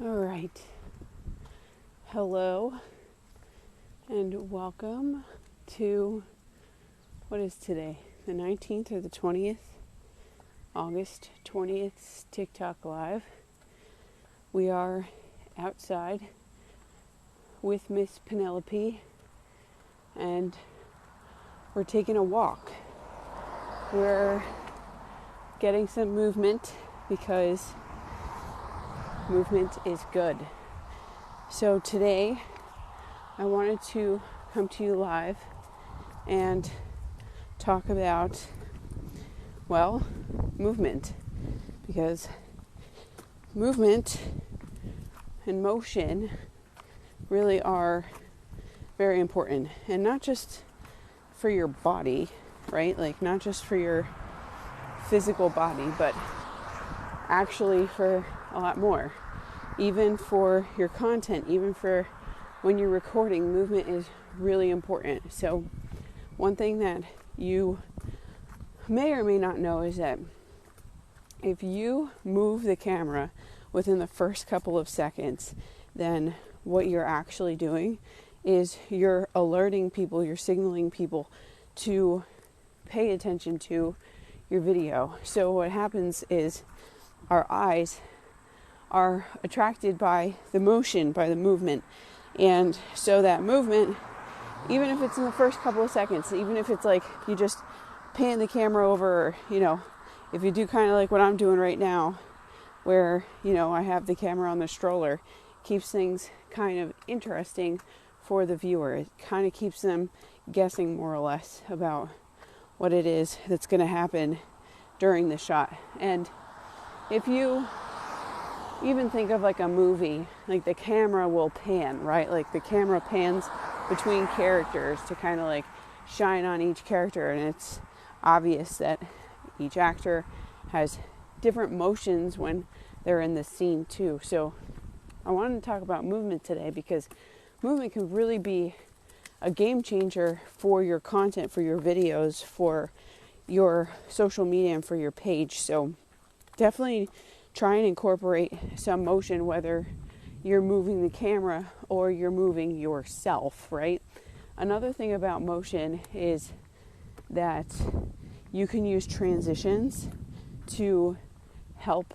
All right. Hello and welcome to, what is today? The 19th or the 20th? August 20th TikTok Live. We are outside with Miss Penelope and we're taking a walk. We're getting some movement because movement is good. So today I wanted to come to you live and talk about, well, movement, because movement and motion really are very important, and not just for your body, right? Like not just for your physical body, but actually for a lot more. Even for your content, even for when you're recording, movement is really important. So one thing that you may or may not know is that if you move the camera within the first couple of seconds, then what you're actually doing is you're alerting people, you're signaling people to pay attention to your video. So what happens is our eyes are attracted by the motion, by the movement. And so that movement, even if it's in the first couple of seconds, even if it's like you just pan the camera over, or, if you do kind of like what I'm doing right now, where, I have the camera on the stroller, keeps things kind of interesting for the viewer. It kind of keeps them guessing more or less about what it is that's going to happen during the shot. And if you even think of like a movie, like the camera will pan, right? Like the camera pans between characters to kind of like shine on each character. And it's obvious that each actor has different motions when they're in the scene too. So I wanted to talk about movement today because movement can really be a game changer for your content, for your videos, for your social media, and for your page. So definitely try and incorporate some motion, whether you're moving the camera or you're moving yourself, right? Another thing about motion is that you can use transitions to help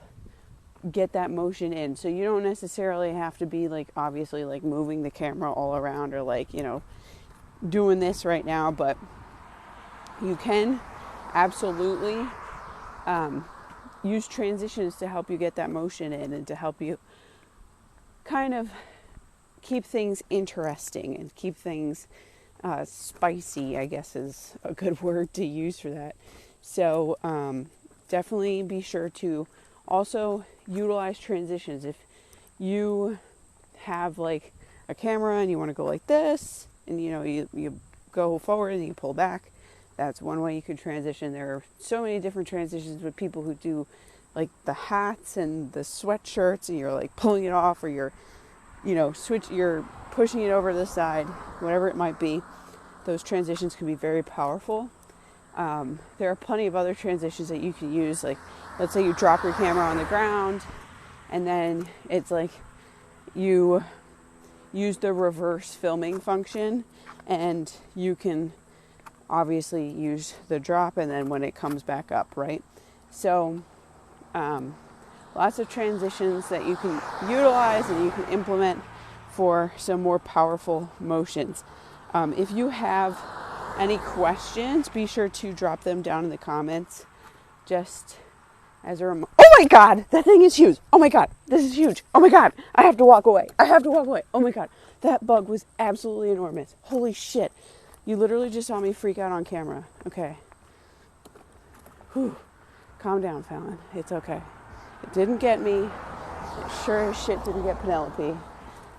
get that motion in. So you don't necessarily have to be like, obviously, like moving the camera all around or like, doing this right now, but you can absolutely use transitions to help you get that motion in and to help you kind of keep things interesting and keep things spicy, I guess is a good word to use for that. So definitely be sure to also utilize transitions. If you have like a camera and you want to go like this, and you go forward and you pull back, that's one way you can transition. There are so many different transitions with people who do like the hats and the sweatshirts, and you're like pulling it off, or you're pushing it over to the side, whatever it might be. Those transitions can be very powerful. There are plenty of other transitions that you can use. Like, let's say you drop your camera on the ground and then it's like you use the reverse filming function, and you can obviously use the drop and then when it comes back up, right? So lots of transitions that you can utilize and you can implement for some more powerful motions. If you have any questions, be sure to drop them down in the comments. Just as a reminder. Oh my God, that thing is huge. Oh my God, this is huge. Oh my God, I have to walk away. Oh my God, that bug was absolutely enormous. Holy shit. You literally just saw me freak out on camera. Okay. Whew. Calm down, Fallon. It's okay. It didn't get me. It sure as shit didn't get Penelope.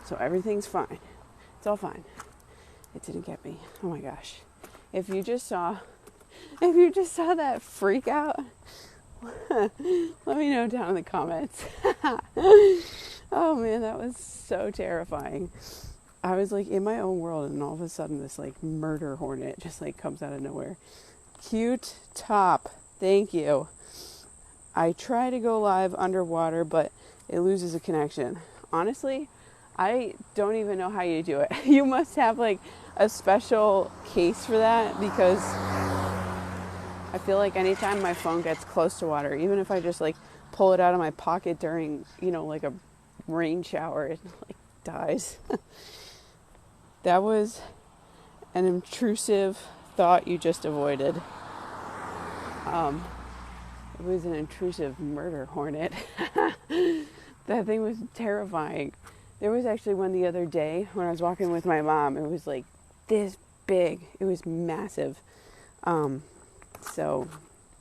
So everything's fine. It's all fine. It didn't get me. Oh my gosh. If you just saw that freak out, let me know down in the comments. Oh man, that was so terrifying. I was like in my own world, and all of a sudden this like murder hornet just like comes out of nowhere. Cute top. Thank you. I try to go live underwater, but it loses a connection. honestly, I don't even know how you do it. You must have like a special case for that, because I feel like anytime my phone gets close to water, even if I just like pull it out of my pocket during, like a rain shower, it like dies. That was an intrusive thought you just avoided. It was an intrusive murder hornet. That thing was terrifying. There was actually one the other day when I was walking with my mom. It was like this big. It was massive. So,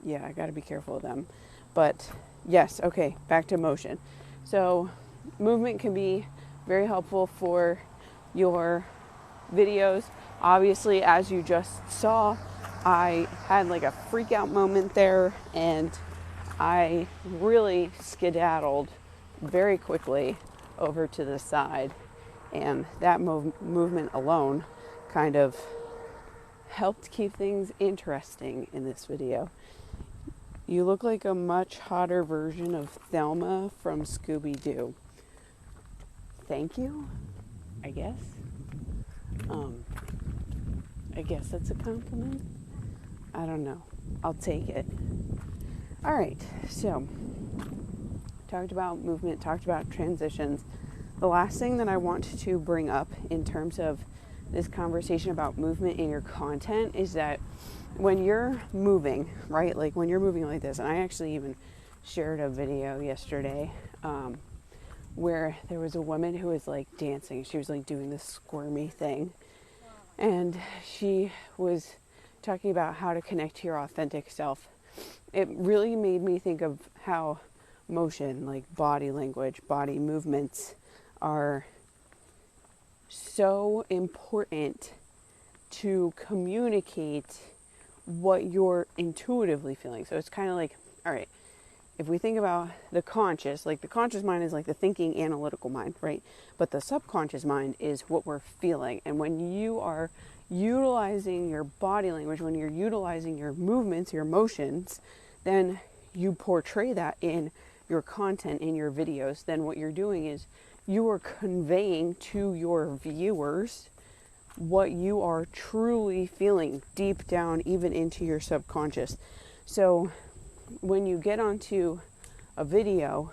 yeah, I got to be careful of them. But, yes, okay, back to motion. So, movement can be very helpful for your videos. Obviously, as you just saw, I had like a freak out moment there, and I really skedaddled very quickly over to the side, and that movement alone kind of helped keep things interesting in this video. You look like a much hotter version of Thelma from Scooby-Doo. Thank you, I guess. I guess that's a compliment. I don't know. I'll take it. All right, so talked about movement, talked about transitions. The last thing that I want to bring up in terms of this conversation about movement in your content is that when you're moving, right, like when you're moving like this, and I actually even shared a video yesterday where there was a woman who was like dancing. She was like doing this squirmy thing, and she was talking about how to connect to your authentic self. It really made me think of how motion, like body language, body movements, are so important to communicate what you're intuitively feeling. So it's kind of like, all right, if we think about the conscious, like the conscious mind is like the thinking analytical mind, right? But the subconscious mind is what we're feeling. And when you are utilizing your body language, when you're utilizing your movements, your motions, then you portray that in your content, in your videos. Then what you're doing is you are conveying to your viewers what you are truly feeling deep down, even into your subconscious. So when you get onto a video,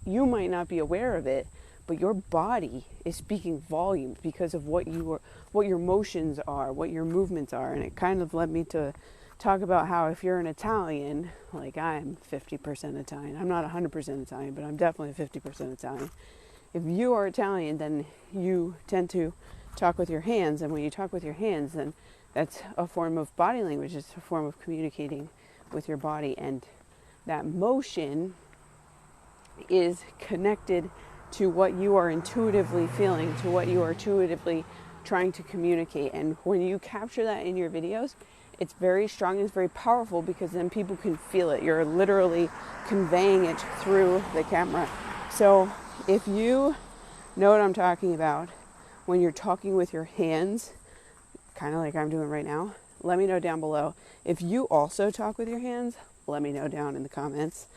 you might not be aware of it, but your body is speaking volumes because of what your motions are, what your movements are. And it kind of led me to talk about how if you're an Italian, like I'm 50% Italian, I'm not 100% Italian, but I'm definitely 50% Italian. If you are Italian, then you tend to talk with your hands, and when you talk with your hands, then that's a form of body language. It's a form of communicating with your body, and that motion is connected to what you are intuitively feeling, to what you are intuitively trying to communicate. And when you capture that in your videos, it's very strong, it's very powerful, because then people can feel it. You're literally conveying it through the camera. So if you know what I'm talking about when you're talking with your hands, kind of like I'm doing right now, let me know down below. If you also talk with your hands, let me know down in the comments.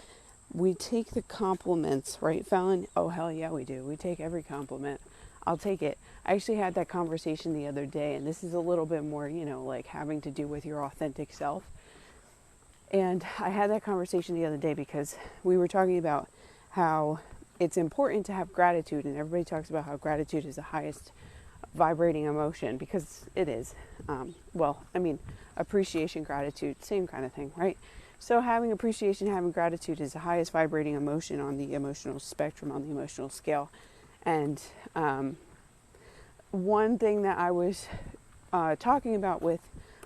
We take the compliments, right, Fallon? Oh, hell yeah, we do. We take every compliment. I'll take it. I actually had that conversation the other day, and this is a little bit more, like having to do with your authentic self. And I had that conversation the other day because we were talking about how it's important to have gratitude, and everybody talks about how gratitude is the highest vibrating emotion, because it is. Appreciation, gratitude, same kind of thing, right? So having appreciation, having gratitude is the highest vibrating emotion on the emotional spectrum, on the emotional scale. And one thing that I was talking about with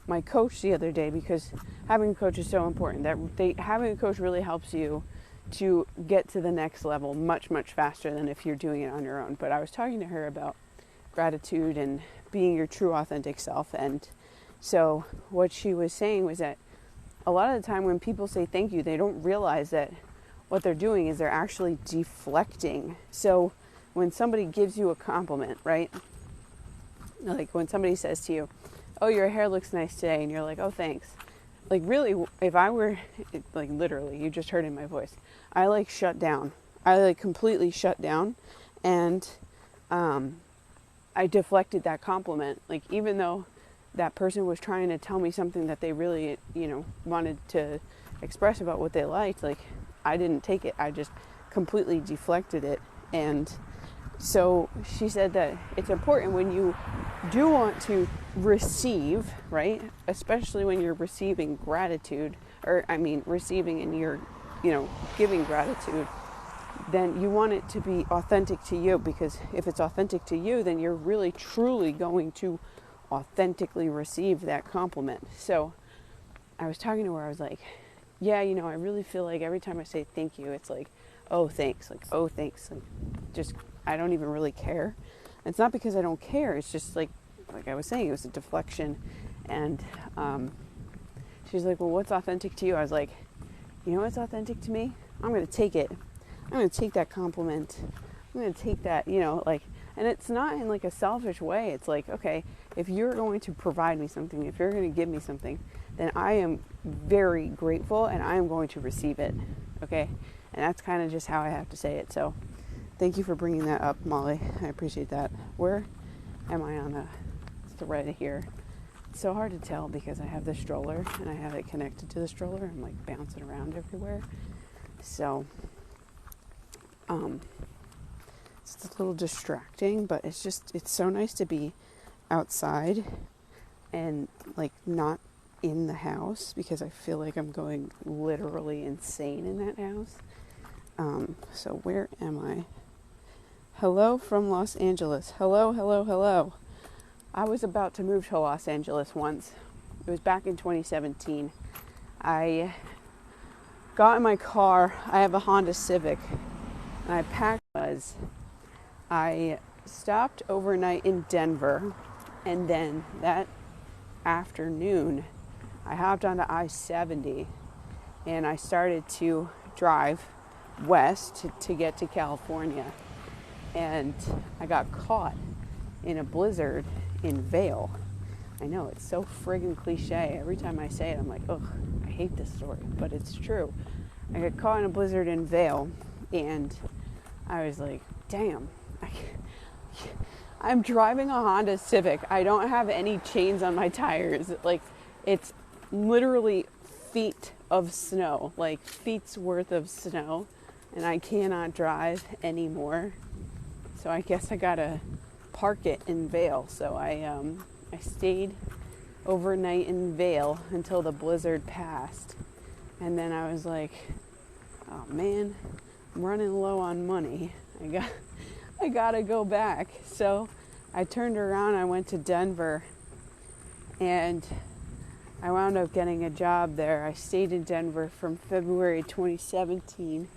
my coach the other day, because having a coach is so important, that having a coach really helps you to get to the next level much, much faster than if you're doing it on your own. But I was talking to her about gratitude and being your true authentic self. And so what she was saying was that a lot of the time when people say thank you, they don't realize that what they're doing is they're actually deflecting. So when somebody gives you a compliment, right? Like when somebody says to you, oh, your hair looks nice today, and you're like, oh, thanks. Like really, if I were, literally, you just heard in my voice, I shut down. I completely shut down, And I deflected that compliment. Like, even though that person was trying to tell me something that they really, wanted to express about what they liked, like, I didn't take it. I just completely deflected it. And so she said that it's important when you do want to receive, right? Especially when you're receiving gratitude, receiving and you're, giving gratitude, then you want it to be authentic to you, because if it's authentic to you, then you're really truly going to authentically receive that compliment. So I was talking to her, I was like, yeah, I really feel like every time I say thank you, it's like, oh, thanks, like, oh, thanks, like, just, I don't even really care. It's not because I don't care, it's just like I was saying, it was a deflection. And she's like, well, what's authentic to you? I was like, you know what's authentic to me? I'm going to take it. I'm going to take that compliment. I'm going to take that, and it's not in like a selfish way. It's like, okay, if you're going to provide me something, if you're going to give me something, then I am very grateful and I am going to receive it. Okay. And that's kind of just how I have to say it. So thank you for bringing that up, Molly. I appreciate that. Where am I on the thread here? It's so hard to tell because I have the stroller and I have it connected to the stroller. I'm like bouncing around everywhere. So, it's a little distracting, but it's so nice to be outside and like not in the house, because I feel like I'm going literally insane in that house. So where am I? Hello from Los Angeles. Hello, hello, hello. I was about to move to Los Angeles once. It was back in 2017. I got in my car. I have a Honda Civic. And I packed was. I stopped overnight in Denver. And then that afternoon, I hopped onto I-70. And I started to drive west to get to California. And I got caught in a blizzard in Vail. I know, it's so friggin' cliche. Every time I say it, I'm like, ugh, I hate this story, but it's true. I got caught in a blizzard in Vail, and I was like, damn, I'm driving a Honda Civic. I don't have any chains on my tires. Like, it's literally feet of snow, like feet's worth of snow, and I cannot drive anymore. So I guess I gotta park it in Vail. So I stayed overnight in Vail until the blizzard passed. And then I was like, oh man, I'm running low on money. I gotta go back. So I turned around, I went to Denver, and I wound up getting a job there. I stayed in Denver from February 2017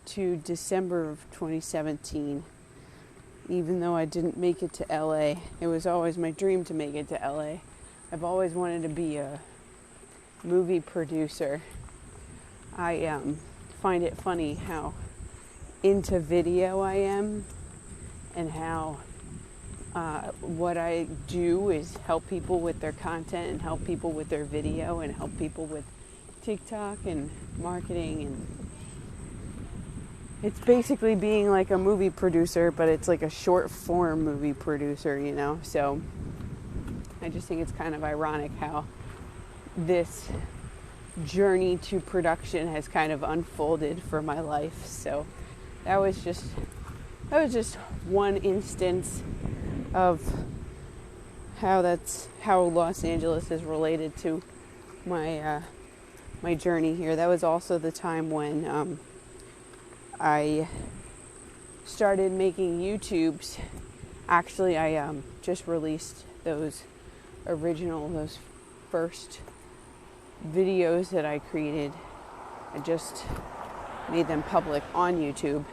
to December of 2017. Even though I didn't make it to LA, it was always my dream to make it to LA. I've always wanted to be a movie producer. I find it funny how into video I am, and how what I do is help people with their content and help people with their video and help people with TikTok and marketing, and it's basically being like a movie producer, but it's like a short form movie producer, So I just think it's kind of ironic how this journey to production has kind of unfolded for my life. So that was just one instance of how Los Angeles is related to my my journey here. That was also the time when I started making YouTubes. Actually, I just released those first videos that I created. I just made them public on YouTube,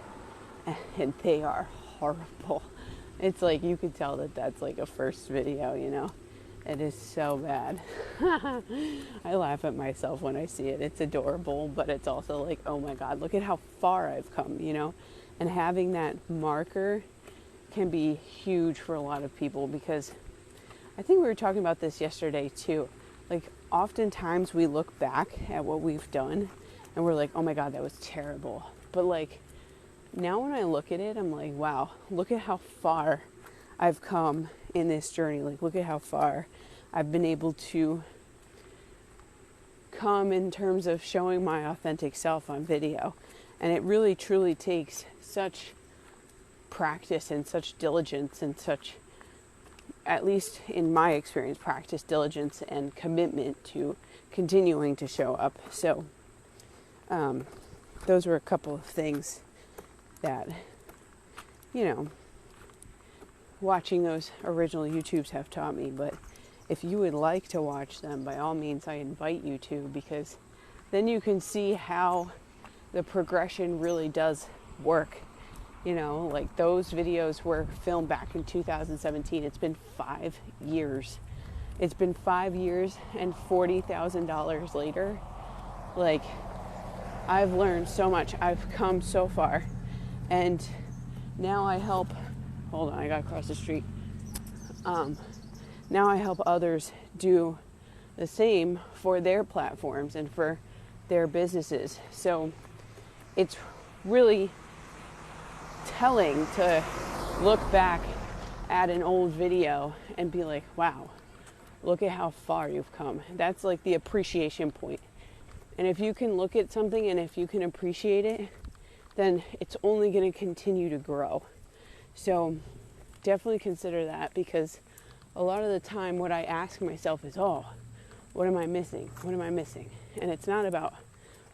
and they are horrible. It's like, you could tell that that's like a first video, It is so bad. I laugh at myself when I see it. It's adorable, but it's also like, oh my God, look at how far I've come, And having that marker can be huge for a lot of people, because I think we were talking about this yesterday too. Like, oftentimes we look back at what we've done and we're like, oh my God, that was terrible. But like, Now when I look at it, I'm like, wow, look at how far I've come in this journey. Like, look at how far I've been able to come in terms of showing my authentic self on video. And it really truly takes such practice and such diligence and such, at least in my experience, practice, diligence, and commitment to continuing to show up. So those were a couple of things that, you know, watching those original YouTubes have taught me. But if you would like to watch them, by all means, I invite you to, because then you can see how the progression really does work. You know, like those videos were filmed back in 2017. It's been 5 years. It's been 5 years and $40,000 later. Like, I've learned so much. I've come so far. And now I help, hold on, I gotta cross the street. Now I help others do the same for their platforms and for their businesses. So it's really telling to look back at an old video and be like, wow, look at how far you've come. That's like the appreciation point. And if you can look at something and if you can appreciate it, then it's only going to continue to grow. So definitely consider that, because a lot of the time what I ask myself is, oh, what am I missing? What am I missing? And it's not about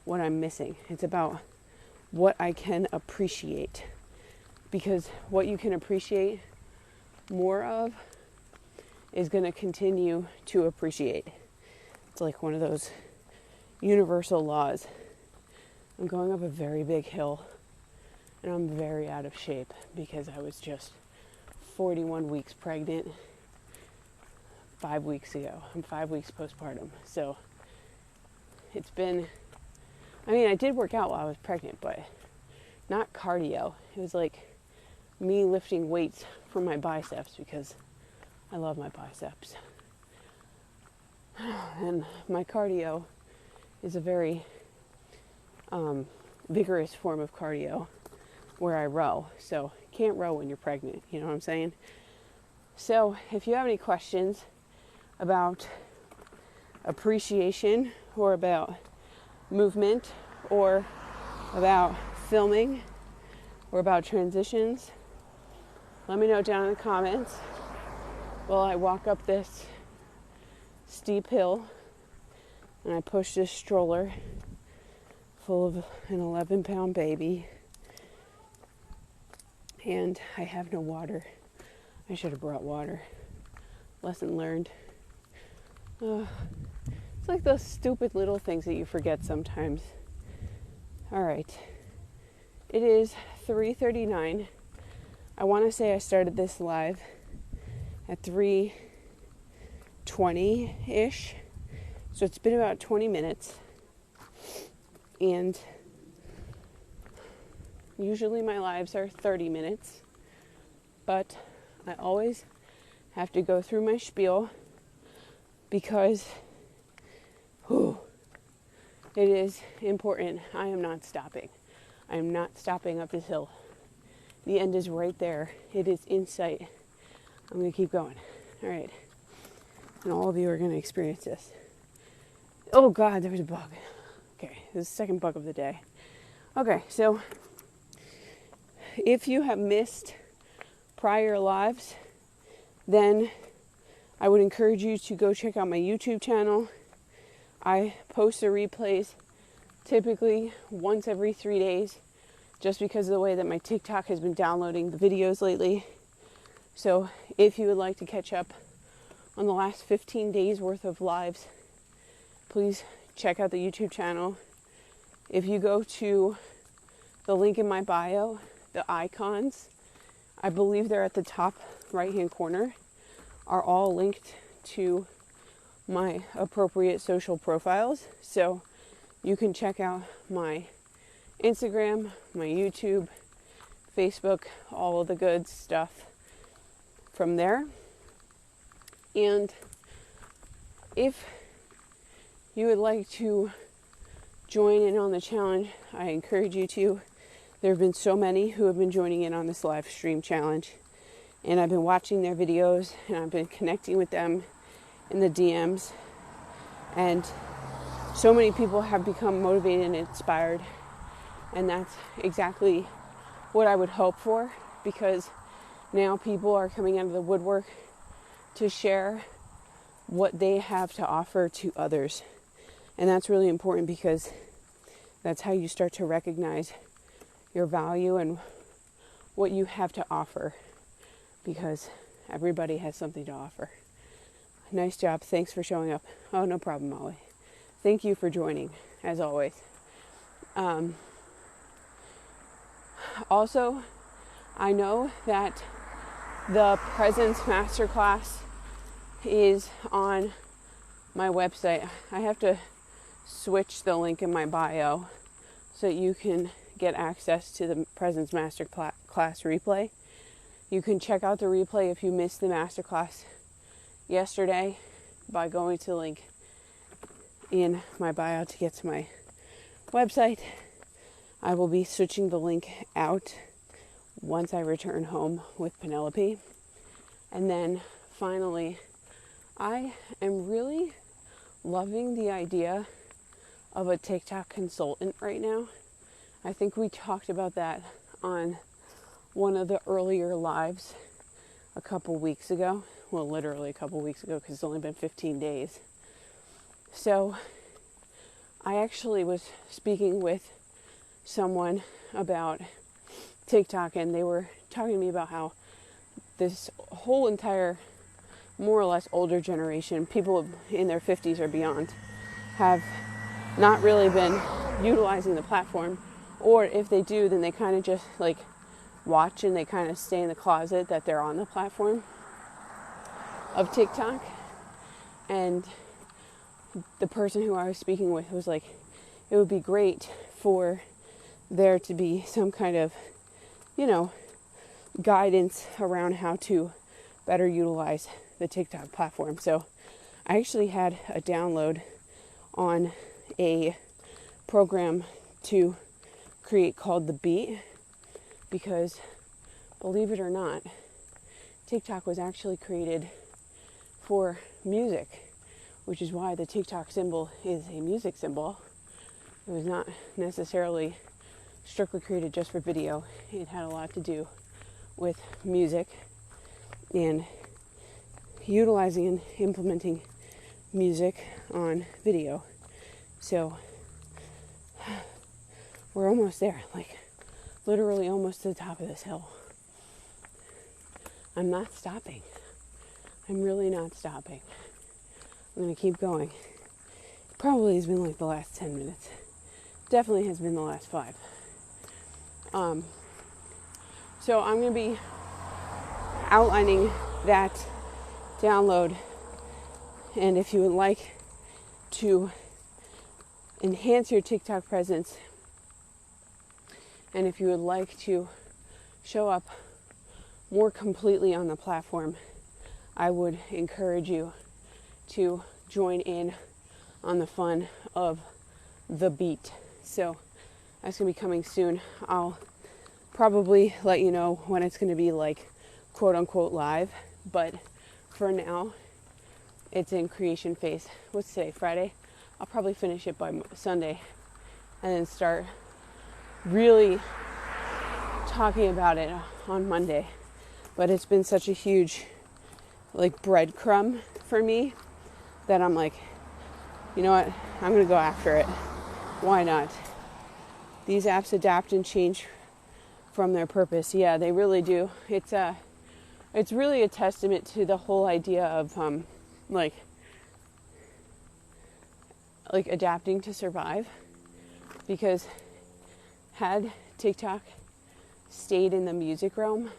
what I'm missing. It's about what I can appreciate. Because what you can appreciate more of is going to continue to appreciate. It's like one of those universal laws. I'm going up a very big hill and I'm very out of shape because I was just 41 weeks pregnant 5 weeks ago. I'm 5 weeks postpartum. So it's been, I mean, I did work out while I was pregnant, but not cardio. It was like me lifting weights for my biceps because I love my biceps. And my cardio is a very vigorous form of cardio where I row. So you can't row when you're pregnant, you know what I'm saying? So if you have any questions about appreciation or about movement or about filming or about transitions, let me know down in the comments while I walk up this steep hill and I push this stroller full of an 11-pound baby, and I have no water. I should have brought water. Lesson learned. It's like those stupid little things that you forget sometimes. All right. It is 3:39. I want to say I started this live at 3:20-ish. So it's been about 20 minutes. And usually my lives are 30 minutes. But I always have to go through my spiel because it is important. I am not stopping. I am not stopping up this hill. The end is right there. It is in sight. I'm going to keep going. All right. And all of you are going to experience this. Oh, God, there was a bug. Okay, this is the second bug of the day. Okay, so if you have missed prior lives, then I would encourage you to go check out my YouTube channel. I post the replays typically once every 3 days, just because of the way that my TikTok has been downloading the videos lately. So if you would like to catch up on the last 15 days worth of lives, please check out the YouTube channel. If you go to the link in my bio, the icons, I believe they're at the top right-hand corner, are all linked to my appropriate social profiles. So you can check out my Instagram, my YouTube, Facebook, all of the good stuff from there. And if you would like to join in on the challenge, I encourage you to there have been so many who have been joining in on this live stream challenge. And I've been watching their videos, and I've been connecting with them in the DMs. And so many people have become motivated and inspired. And that's exactly what I would hope for, because now people are coming out of the woodwork to share what they have to offer to others. And that's really important, because that's how you start to recognize your value and what you have to offer, because everybody has something to offer. Nice job. Thanks for showing up. Oh, no problem, Molly. Thank you for joining, as always. Also, I know that the Presence Masterclass is on my website. I have to switch the link in my bio so that you can get access to the Presence Masterclass replay. You can check out the replay if you missed the masterclass yesterday by going to the link in my bio to get to my website. I will be switching the link out once I return home with Penelope. And then finally, I am really loving the idea of a TikTok consultant right now. I think we talked about that on one of the earlier lives a couple weeks ago. Well, literally a couple weeks ago, because it's only been 15 days. So I actually was speaking with someone about TikTok, and they were talking to me about how this whole entire, more or less older generation, people in their 50s or beyond, have not really been utilizing the platform, or if they do, then they kind of just like watch and they kind of stay in the closet that they're on the platform of TikTok. And the person who I was speaking with was like, it would be great for there to be some kind of, guidance around how to better utilize the TikTok platform. So I actually had a download on a program to create called The Beat, because believe it or not, TikTok was actually created for music, which is why the TikTok symbol is a music symbol. It was not necessarily strictly created just for video. It had a lot to do with music and utilizing and implementing music on video. So we're almost there, like literally almost to the top of this hill. I'm not stopping. I'm really not stopping. I'm going to keep going. Probably has been like the last 10 minutes. Definitely has been the last 5. So I'm going to be outlining that download, and if you would like to enhance your TikTok presence, and if you would like to show up more completely on the platform, I would encourage you to join in on the fun of The Beat. So that's going to be coming soon. I'll probably let you know when it's going to be like quote unquote live, but for now it's in creation phase. What's today? Friday? I'll probably finish it by Sunday and then start really talking about it on Monday. But it's been such a huge like breadcrumb for me that I'm like, you know what? I'm going to go after it. Why not? These apps adapt and change from their purpose. Yeah, they really do. It's really a testament to the whole idea of like adapting to survive. Because had TikTok stayed in the music realm,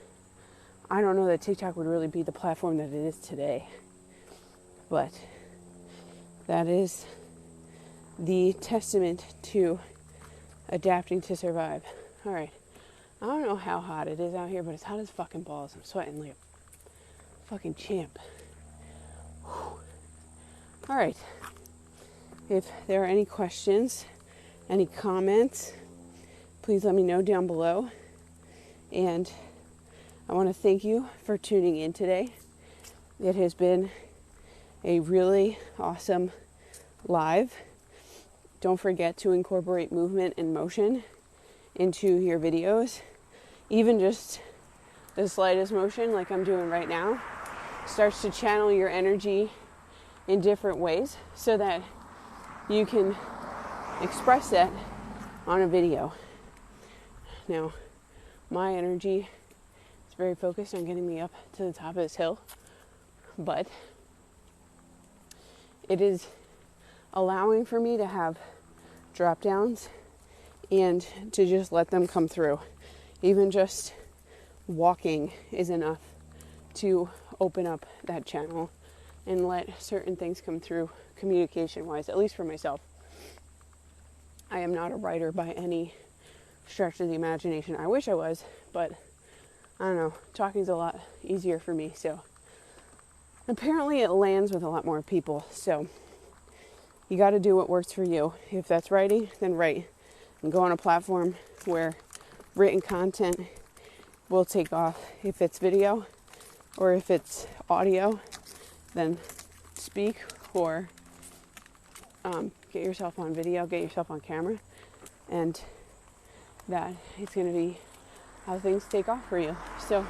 I don't know that TikTok would really be the platform that it is today. But that is the testament to adapting to survive. All right. I don't know how hot it is out here, but it's hot as fucking balls. I'm sweating like a fucking champ. Whew. All right. If there are any questions, any comments, please let me know down below. And I want to thank you for tuning in today. It has been a really awesome live. Don't forget to incorporate movement and motion into your videos. Even just the slightest motion, like I'm doing right now, starts to channel your energy in different ways so that you can express that on a video. Now, my energy is very focused on getting me up to the top of this hill, but it is allowing for me to have drop downs and to just let them come through. Even just walking is enough to open up that channel and let certain things come through communication wise, at least for myself. I am not a writer by any stretch of the imagination. I wish I was, but I don't know, talking's a lot easier for me, so apparently it lands with a lot more people. So you got to do what works for you. If that's writing, then write and go on a platform where written content will take off. If it's video or if it's audio, then speak or get yourself on video, get yourself on camera, and that is going to be how things take off for you. So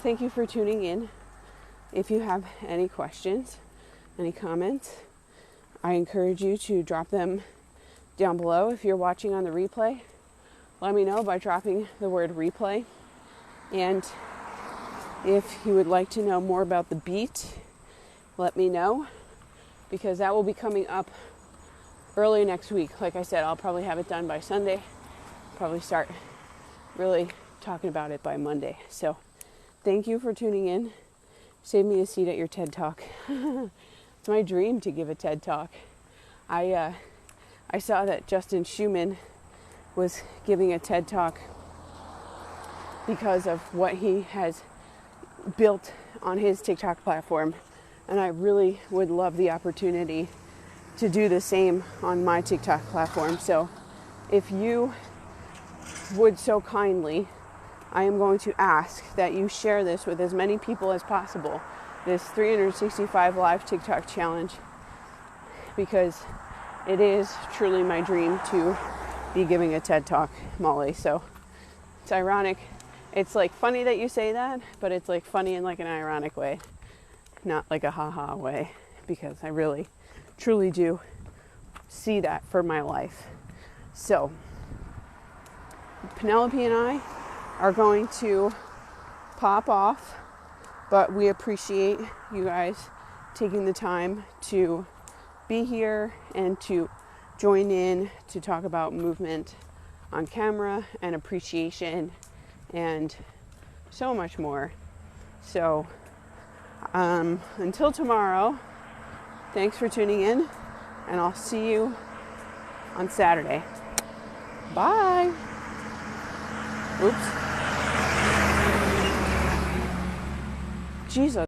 thank you for tuning in. If you have any questions, any comments, I encourage you to drop them down below. If you're watching on the replay, let me know by dropping the word replay. And if you would like to know more about the beat, let me know, because that will be coming up early next week. Like I said, I'll probably have it done by Sunday. Probably start really talking about it by Monday. So thank you for tuning in. Save me a seat at your TED Talk. It's my dream to give a TED Talk. I saw that Justin Schumann was giving a TED Talk because of what he has built on his TikTok platform. And I really would love the opportunity to do the same on my TikTok platform. So if you would so kindly, I am going to ask that you share this with as many people as possible, this 365 live TikTok challenge, because it is truly my dream to be giving a TED Talk, Molly. So it's ironic. It's like funny that you say that, but it's like funny in like an ironic way, not like a ha-ha way, because I really, truly do see that for my life. So Penelope and I are going to pop off, but we appreciate you guys taking the time to be here and to join in to talk about movement on camera and appreciation and so much more. So until tomorrow, thanks for tuning in, and I'll see you on Saturday. Bye. Oops. Jesus.